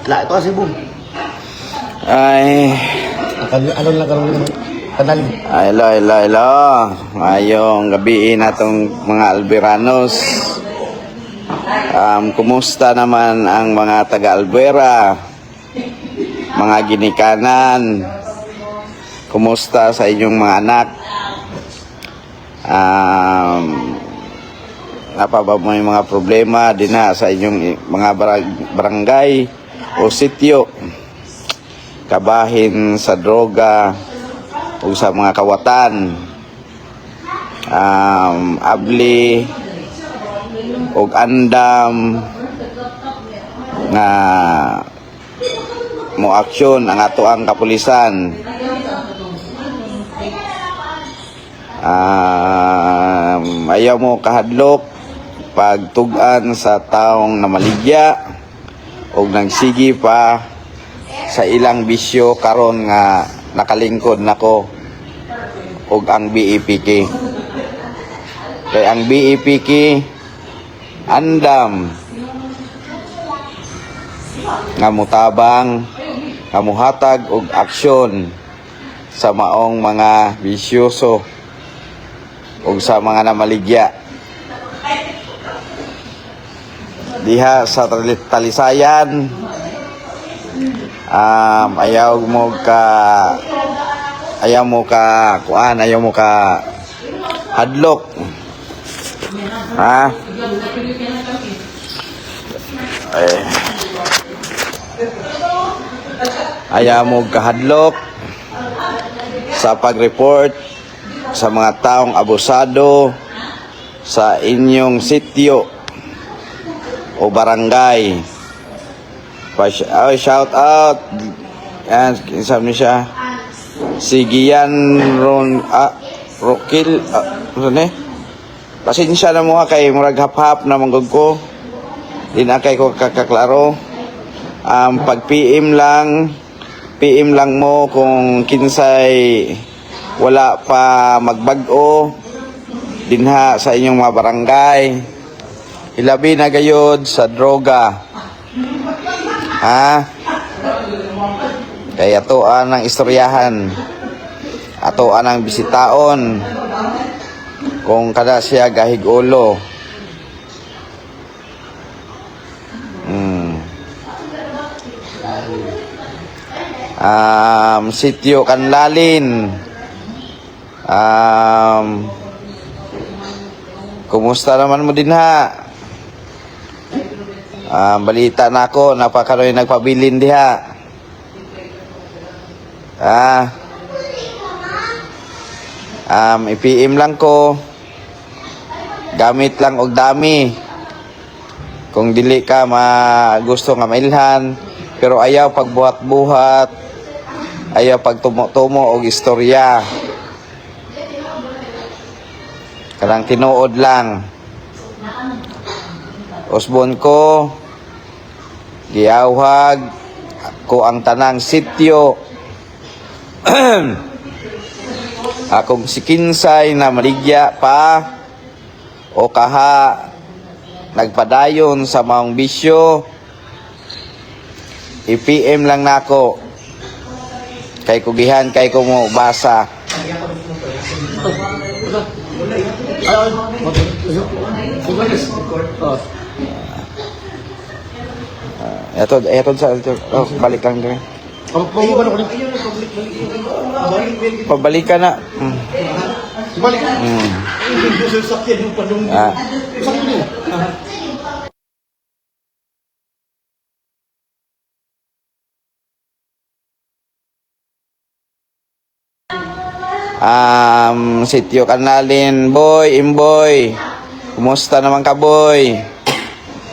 Lah, ito kasi boom. Ay, Ano lang karon kanal. hello. Ngayong gabi natong mga Alberanos. Kumusta naman ang mga taga-Albera? Mga ginikanan? Kumusta sa inyong mga anak? Napaba mo yung mga problema din sa inyong mga barangay o sityo? Kabahin sa droga o sa mga kawatan, abli o andam nga mo aksyon ang ato ang kapulisan. Ayaw mo kahadlok pagtugan sa taong namaligya o nagsigi pa sa ilang bisyo karon nga nakalingkod nako og ang BEPK. Kay ang BEPK andam nga mutabang nga muhatag og aksyon sa maong mga bisyoso ug sa mga namaligya diha sa Talisayan. Ayaw mo ka hadlok, ha? Ayaw mo kahadlok sa pag-report sa mga taong abusado sa inyong sityo o barangay. Shout out. Yan, sabi siya. Si Gian Rokil. Pasensya na mo kay murag hap-hap na manggod ko. Di na kay ko kakaklaro. Pag PM lang mo kung kinsay wala pa magbag-o dinha sa inyong mga barangay. Ilabi na gayod sa droga. Ha? Kaya atoan ang istoryahan, atoan ang bisitaon kung kada siya gahig ulo. Sityo Kanlalin, kumusta naman mo din ha? Balita na ako, napakaroy nagpabilin diha. I-PM lang ko. Gamit lang og dami. Kung dili ka gusto nga mailhan, pero ayaw pagbuhat-buhat, ayaw pagtumo-tumo og istorya. Kanang tinuod lang. Usbon ko giawhag ko ang tanang sityo akong si kinsay na maligya pa o kaha nagpadayon sa maong bisyo, i-PM lang nako kay kugihan kay ko mo basa. Eto sa balik lang din. Pabalikan na. Balik. Sityo Kanlalin, boy, imboy. Kumusta naman ka, boy?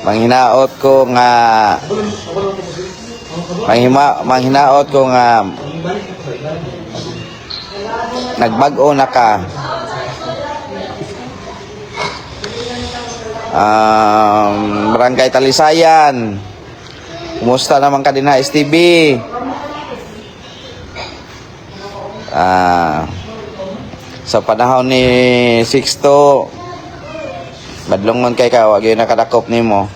Manghinaot ko nga nagbag-o na ka. Barangay Talisayan, kumusta naman ka din ha, STB? Sa panahon ni Sixto, badlongon kay ka, wag yun nakadakop nimo.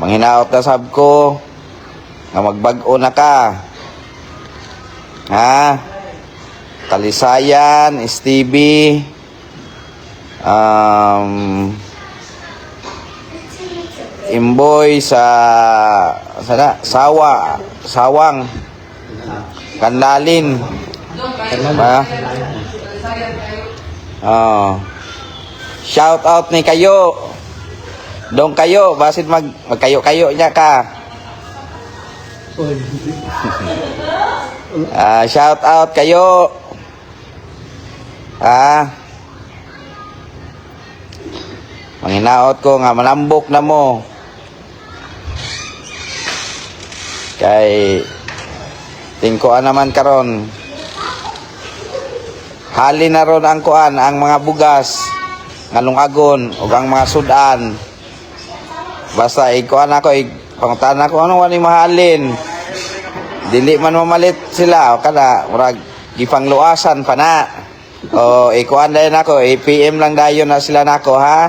Manghinaot na sab ko nga magbag-o na ka. Ha? Talisayan, Stevie, Imboy sa Sawang, Kanlalin. Ha? Oh. Shout out ni kayo. Dong kayo, basit magkayo-kayo niya ka. Shout out kayo. Manghinaot ko nga malambok na mo. Kay tingkoan naman karon. Hali na ron ang kuan, ang mga bugas, ngalong agon, o ang mga sudan. Basta ikuan ako, pangutan ako, ano wani mahalin. Dili man mamalit sila, o kada, murag, gipangluasan pa na. O ikuan dayon ako, PM lang dayon na sila nako, ha?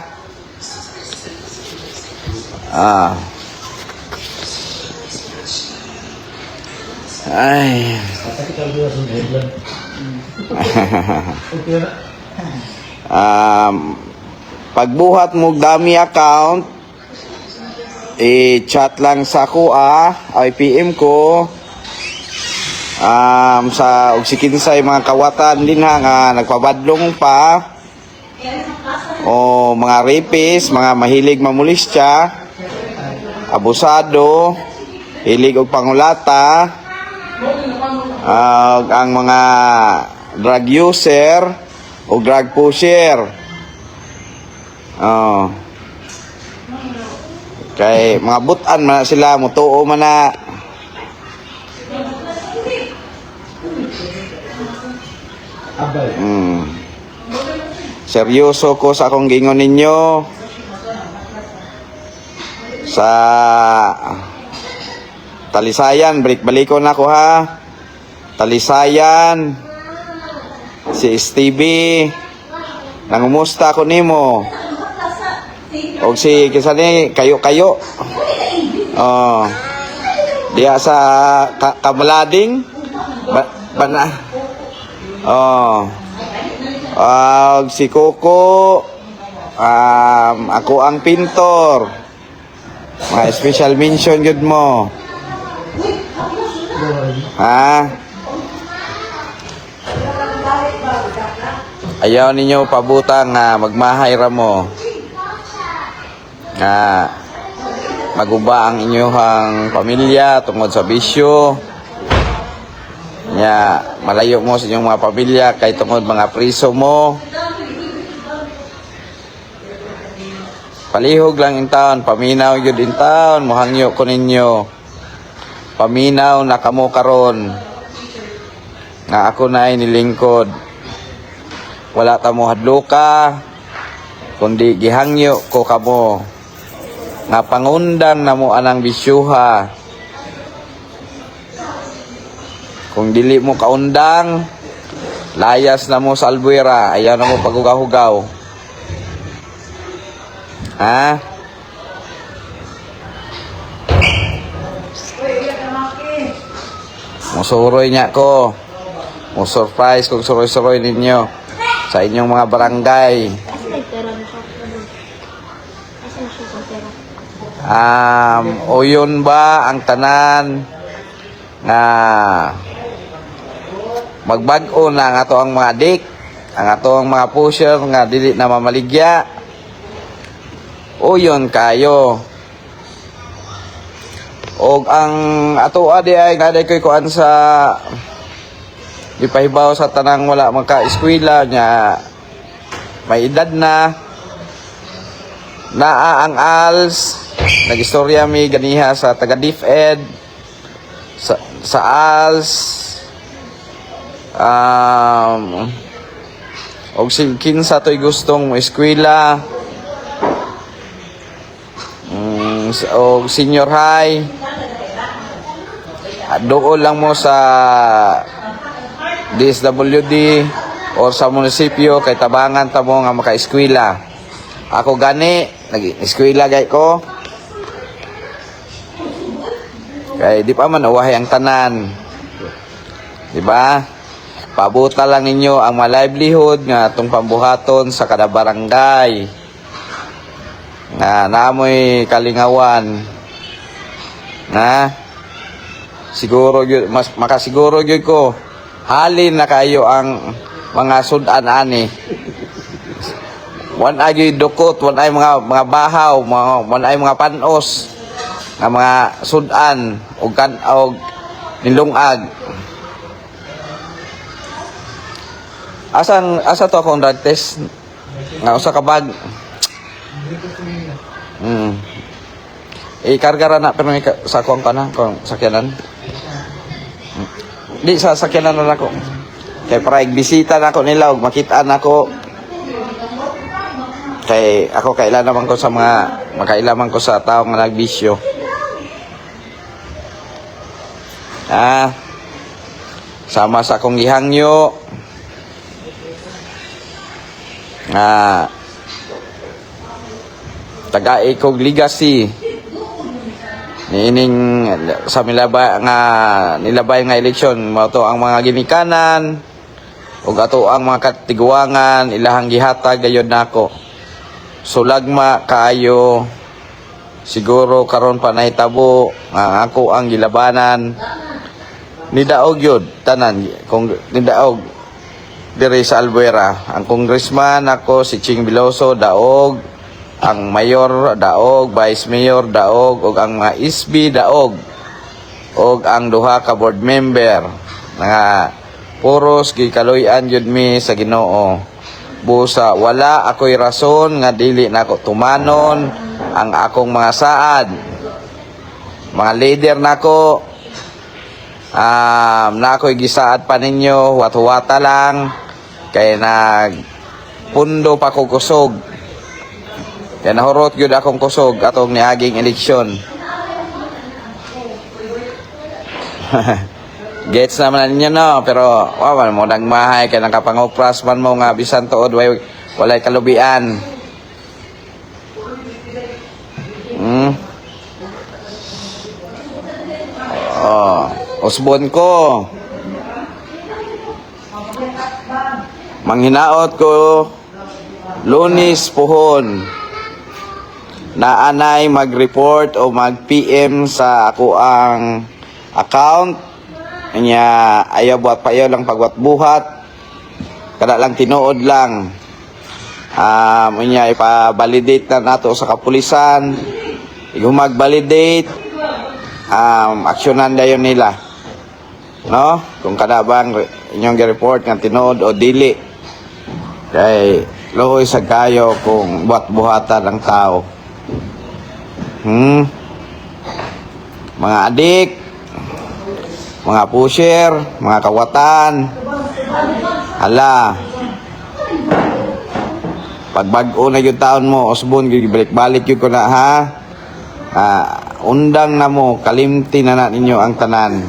Ay. Pagbuhat mo dami account, i-chat lang sa kuha, IPM ko, sa ugsikinsay mga kawatan din ha, nga nagpabadlong pa, o mga rapist, mga mahilig mamulistya, abusado, hilig og pangulata, ang mga drug user o drug pusher. Kay mga butan man na sila, mutuo man na. Seryoso ko sa akong gingon ninyo. Sa Talisayan, balik-balikon ako ha. Talisayan, si Stevie, nangumusta ko nimo. O si kisani kayo-kayo. Diya sa Kamalading. Bana. Si Coco, ako ang pintor. Mga special mention yun mo. Ha? Ayaw ninyo pabutang nga magmahay ra mo. Nga maguba ang inyong pamilya tungod sa bisyo. Nga malayo mo sa inyong mga pamilya kay tungod mga priso mo. Palihog lang in taon, paminaw yun in taon, muhangyo ko ninyo. Paminaw na kamo karon nga ako na ay nilingkod. Wala ta mo hadloka, kundi gihangyo ko kamo nga pangundang na mo anang bisyuha. Kung dili mo kaundang, layas na mo sa albuera, ayaw na mo pagugaw-hugaw. Ha? Musuroy niya ko. Musurprise kung suroy-suroy ninyo sa inyong mga barangay. O yun ba ang tanan na magbag-o na ang ato ang mga dik, ang ato ang mga pusher nga dili na mamaligya? O yun kayo. O ang ato adi ay gaday ko'y kuan sa ipahibaw sa tanang wala magka-eskwela nya may edad na naa ang ALS. Nagistorya mi ganiha sa taga DepEd sa ALS. Og kinsa to'y gustong eskwela o senior high, doon lang mo sa DSWD or sa munisipyo kay tabangan ta mo nga maka-eskwela. Ako gani nag-eskwela gay ko. Kay di pa man uwahay ang tanan. Di ba? Pabuta lang ninyo ang mga livelihood nga atong pambuhaton sa kada barangay. Na naamoy kalingawan. Na siguro yun, mas makasiguro yun ko halin na kayo ang mga sudan ani. Wan ay dukot, wan ay mga bahaw, wan ay mga panos nga mga sudan og nilungag. Asa to akong drug test nga usa ka bag. Ikargara na pero sa akong kana kung sakyanan. Di sa sakyanan na ako. Kay para igbisita na ako nila og makita na ako. Kay ako kailan naman ko sa makailaman ko sa tao nga nagbisyo. Sama sa akong gihangyo. Tagai kog legacy. Niining sa nilabay nga eleksyon mo to ang mga ginikanan ug ato ang mga katiguangan ilahang gihatag gayud nako. Sulagma kaayo siguro karon pa nahitabo nga ako ang gilabanan nidaog yun tanan kung nidaog diri sa Albuera ang congressman ako si Ching Biloso daog ang mayor daog vice mayor daog ug ang mga SB daog ug ang duha ka board member nga puros gikaluy-an jud mi sa Ginoo. Busa wala ako'y rason nga dili nako tumanon ang akong mga saad. Mga leader nako nako'y gisaad pa ninyo wat-wata lang kay pundo pa ko kusog. Kaya nahurot yun akong kusog atong niaging eleksyon. Gets naman ninyo no, pero wawan mo nagmahay kaya nakapangopras man mo nga bisan tuod walay kalubian. Usbon ko. Manghinaot ko Lunes puhon na anay mag-report o mag-PM sa ako ang account nya ayaw buhat pa lang pagwat-buhat kada lang tinuod lang nya ipa-validate na nato sa kapulisan kung mag-validate aksyonan dayon nila no kung kada bang inyong gi-report nga tinuod o dili kay luoy sa kayo kung buhat-buhatan ang tao. Mga adik, mga pusher, mga kawatan, pagbag-o na yung taon mo, Osbon, balik-balik yun ko na ha, undang na mo, kalimti na ninyo ang tanan.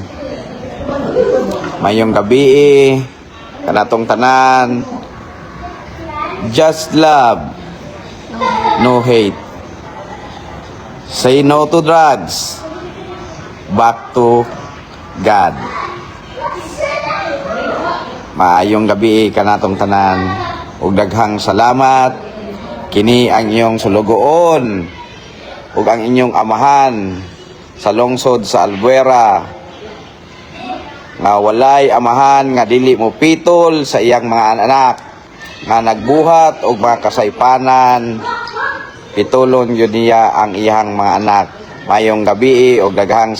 Mayong gabi, kanatong tanan, just love, no hate. Say no to drugs. Back to God. Maayong gabi kanatong tanan. Ug daghang salamat. Kini ang inyong sulugoon. Ug ang inyong amahan sa lungsod sa Albuera. Nga walay amahan nga dili mo pitol sa iyang mga anak nga nagbuhat og mga kasaypanan. Pitulon yun niya ang iyang mga anak. Mayong gabi o daghang